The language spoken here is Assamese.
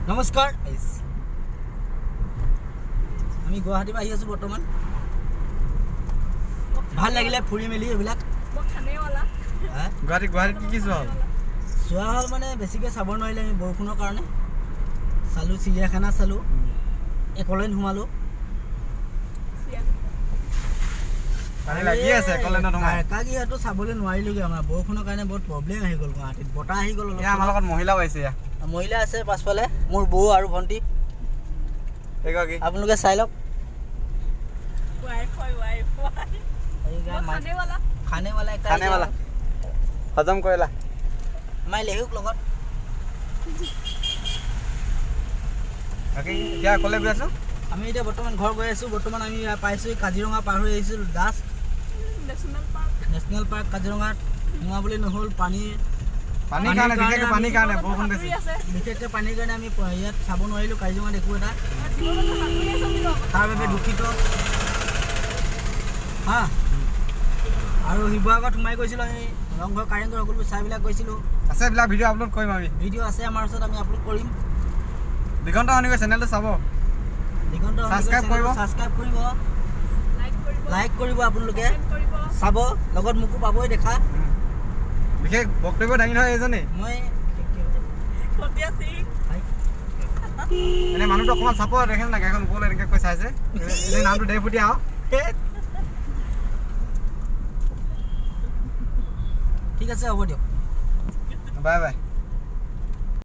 নমস্কাৰ আমি গুৱাহাটীৰ পৰা আহি আছো বৰ্তমান ভাল লাগিলে ফুৰি মেলি এইবিলাক গুৱাহাটীত কি চোৱা হ'ল চোৱা হ'ল মানে বেছিকৈ চাব নোৱাৰিলে আমি বৰষুণৰ কাৰণে চালোঁ চিৰিয়াখানা চালোঁ একলেণ্ড সোমালোঁ একাগীটো চাবলৈ নোৱাৰিলোগৈ আমাৰ বৰষুণৰ কাৰণে বহুত প্ৰব্লেম আহি গ'ল গুৱাহাটীত বতাহ আহি গ'ল আমাৰ লগত মহিলাও আহিছে মহিলা আছে পাছফালে মোৰ বৌ আৰু ভণ্টি আপোনালোকে চাই লওক খানেৱালা হজম কৰিলা আমাৰ লেহুক লগত এতিয়া ক'লে গৈ আছোঁ আমি এতিয়া বৰ্তমান ঘৰ গৈ আছোঁ বৰ্তমান আমি পাইছোঁ কাজিৰঙা পাৰ হৈ আহিছোঁ জাষ্ট নেশ্যনেল পাৰ্ক কাজিৰঙাত সোমাবলৈ নহ'ল বিশেষকৈ পানীৰ কাৰণে আমি ইয়াত চাব নোৱাৰিলোঁ কাজিৰঙাত একো এটা তাৰ বাবে দুখিত হা আৰু শিৱসাগৰত সোমাই গৈছিলোঁ আমি ৰংঘৰ কাৰেংঘৰ সকলো চাইবিলাক গৈছিলোঁ আছে এইবিলাক ভিডিঅ' আপলোড কৰিম আমি ভিডিঅ' আছে আমাৰ ওচৰত আমি আপলোড কৰিম দিগন্ত শনিকৰ চেনেলটো চাব দিগন্ত ছাবস্ক্ৰাইব কৰিব লাইক কৰিব আপোনালোকে চাব লগত মোকো পাবই দেখা বিশেষ বক্তব্য দাঙি ধৰা এইজনেই মই এনে মানুহটো অকণমান চাপৰ দেখে না গাড়ীখন ওপৰলৈ এনেকৈ কৈ চাইছে এনে নামটো দে ফুটি আহক ঠিক আছে হ'ব দিয়ক বাই বাই